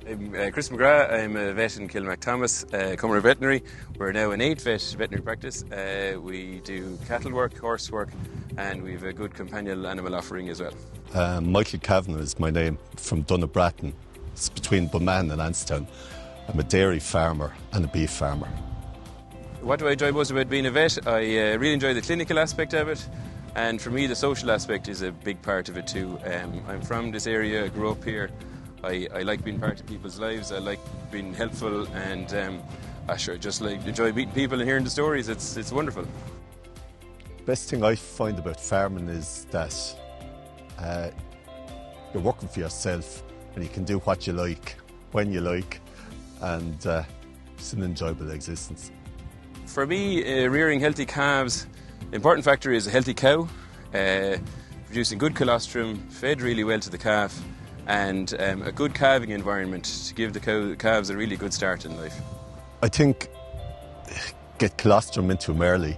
I'm Chris McGrath. I'm a vet in Kilmacthomas, Comeragh Veterinary. We're now an 8-vet veterinary practice. We do cattle work, horse work, and we have a good companion animal offering as well. Michael Kavanagh is my name, from Dunnabratton. It's between Bunman and Anstown. I'm a dairy farmer and a beef farmer. What do I enjoy most about being a vet? I really enjoy the clinical aspect of it, and for me the social aspect is a big part of it too. I'm from this area, I grew up here. I like being part of people's lives, I like being helpful, and I just enjoy meeting people and hearing the stories. It's wonderful. Best thing I find about farming is that you're working for yourself and you can do what you like, when you like, and it's an enjoyable existence. For me, rearing healthy calves, the important factor is a healthy cow, producing good colostrum, fed really well to the calf, and a good calving environment to give the calves a really good start in life. I think get colostrum into them early.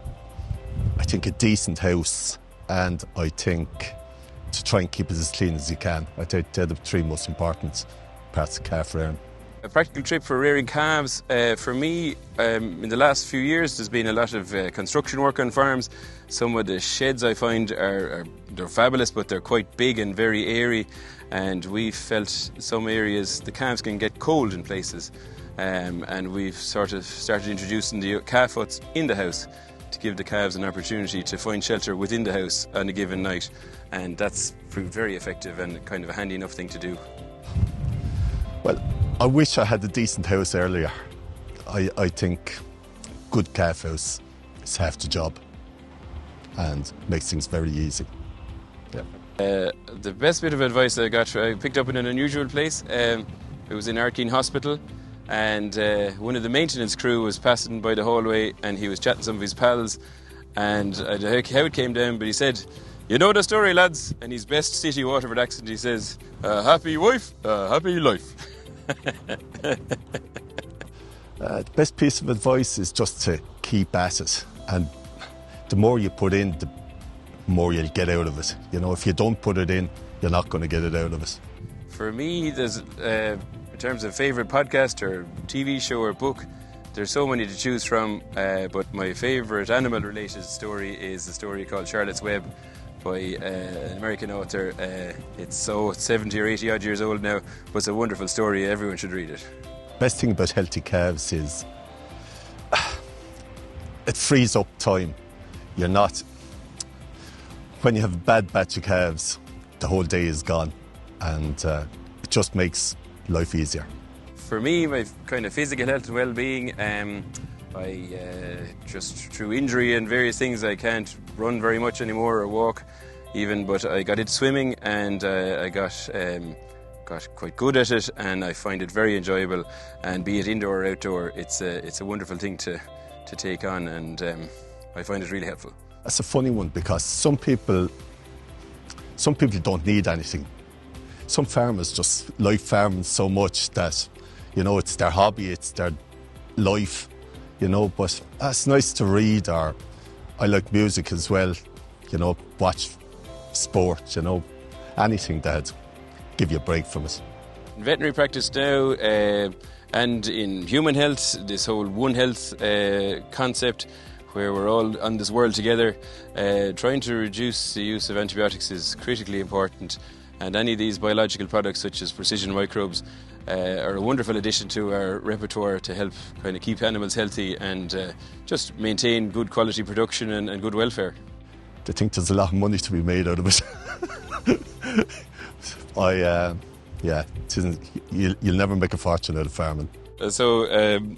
I think a decent house, and I think to try and keep it as clean as you can. I think they're the three most important parts of calf rearing. A practical tip for rearing calves, for me, in the last few years there's been a lot of construction work on farms. Some of the sheds I find they're fabulous, but they're quite big and very airy, and we felt some areas the calves can get cold in places, and we've sort of started introducing the calf huts in the house to give the calves an opportunity to find shelter within the house on a given night, and that's proved very effective and kind of a handy enough thing to do. Well, I wish I had a decent house earlier. I think good calf house is half the job and makes things very easy. Yeah. The best bit of advice I got, I picked up in an unusual place. It was in Arkeen Hospital, and one of the maintenance crew was passing by the hallway and he was chatting to some of his pals, and I don't know how it came down, but he said, "You know the story, lads," in his best city Waterford accent he says, "Happy wife, happy life." The best piece of advice is just to keep at it, and the more you put in, the more you'll get out of it. You know, if you don't put it in, you're not going to get it out of it. For me, there's in terms of favourite podcast or TV show or book, there's so many to choose from, but my favourite animal related story is a story called Charlotte's Web by an American author. It's 70 or 80 odd years old now, but it's a wonderful story. Everyone should read it. Best thing about healthy calves is it frees up time. You're not, when you have a bad batch of calves, the whole day is gone, and it just makes life easier. For me, my kind of physical health and well-being, I just through injury and various things I can't run very much anymore or walk even, but I got into swimming, and I got quite good at it, and I find it very enjoyable, and be it indoor or outdoor, it's a wonderful thing to take on, and I find it really helpful. That's a funny one, because some people don't need anything. Some farmers just like farming so much that, you know, it's their hobby, it's their life. You know, but it's nice to read, or I like music as well, you know, watch sport, you know, anything that give you a break from it. In veterinary practice now, and in human health, this whole One Health concept, where we're all on this world together, trying to reduce the use of antibiotics is critically important, and any of these biological products such as precision microbes are a wonderful addition to our repertoire to help kind of keep animals healthy and just maintain good quality production and good welfare. I think there's a lot of money to be made out of it. You'll never make a fortune out of farming. So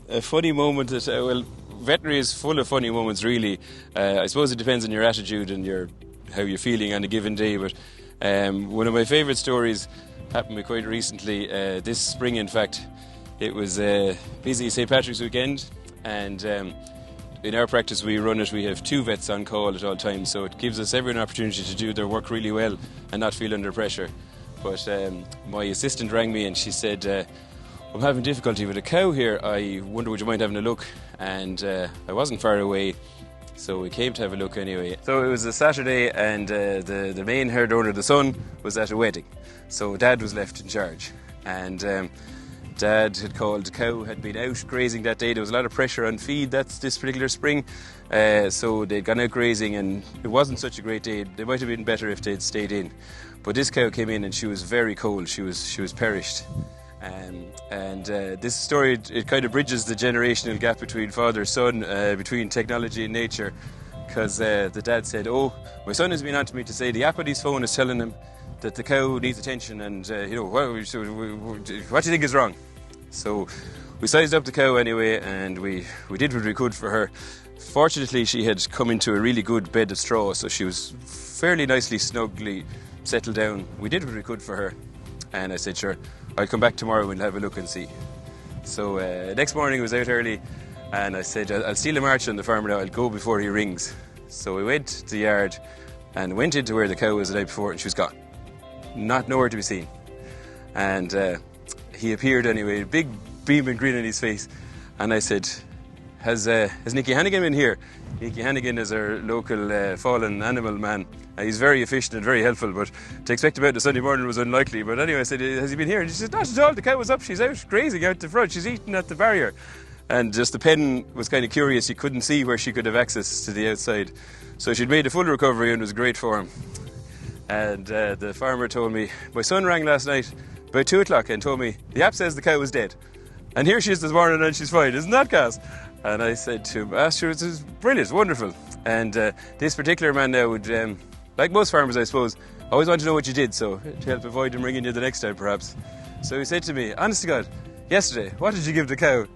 a funny moment that, well, veterinary is full of funny moments really. I suppose it depends on your attitude and how you're feeling on a given day, but one of my favourite stories happened to me quite recently, this spring in fact. It was a busy St. Patrick's weekend, and in our practice we have 2 vets on call at all times, so it gives us every opportunity to do their work really well and not feel under pressure. But my assistant rang me and she said, "I'm having difficulty with a cow here, I wonder would you mind having a look?" And I wasn't far away, so we came to have a look anyway. So it was a Saturday, and the main herd owner, the son, was at a wedding, so Dad was left in charge, and Dad had called, the cow had been out grazing that day. There was a lot of pressure on feed this particular spring, so they'd gone out grazing and it wasn't such a great day. They might have been better if they'd stayed in. But this cow came in and she was very cold. She was perished. This story, it kind of bridges the generational gap between father and son, between technology and nature, because the dad said, "Oh, my son has been on to me to say the app on his phone is telling him that the cow needs attention, and what do you think is wrong?" So we sized up the cow anyway, and we did what we could for her. Fortunately, she had come into a really good bed of straw, so she was fairly nicely, snugly settled down. We did what we could for her, and I said, "Sure, I'll come back tomorrow and we'll have a look and see." So next morning I was out early, and I said, "I'll steal a march on the farmer now, I'll go before he rings." So we went to the yard and went into where the cow was the night before, and she was gone. Nowhere to be seen. And he appeared anyway, a big beaming grin on his face, and I said, has Nicky Hannigan been here? Nicky Hannigan is our local fallen animal man. He's very efficient and very helpful, but to expect him out on a Sunday morning was unlikely. But anyway, I said, "Has he been here?" And she said, "Not at all, the cow was up, she's out grazing out the front, she's eating at the barrier." And just the pen was kind of curious, he couldn't see where she could have access to the outside. So she'd made a full recovery and was great form. And the farmer told me, "My son rang last night about 2 o'clock and told me, the app says the cow was dead. And here she is this morning and she's fine, isn't that gas?" And I said to him, "Sure, it's brilliant, wonderful." And this particular man now would, like most farmers I suppose, always want to know what you did, so to help avoid him ringing you the next time perhaps. So he said to me, "Honest to God, yesterday, what did you give the cow?"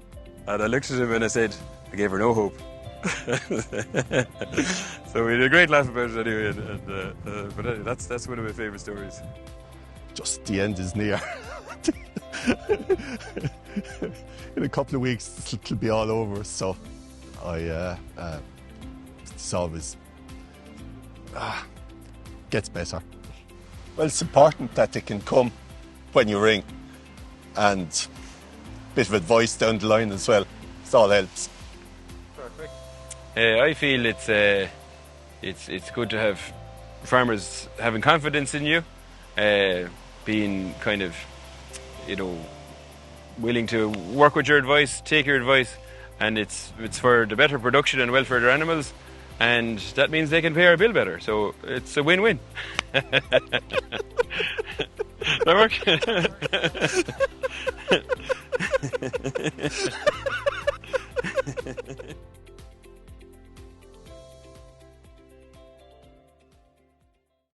And I looked at him and I said, "I gave her no hope." So we had a great laugh about it anyway, but that's one of my favourite stories. Just the end is near. In a couple of weeks it'll be all over, so it's always gets better. Well, it's important that they can come when you ring, and a bit of advice down the line as well. It all helps. Perfect. I feel it's good to have farmers having confidence in you, being kind of, willing to work with your advice, take your advice, and it's for the better production and welfare of their animals, and that means they can pay our bill better. So it's a win-win. That work?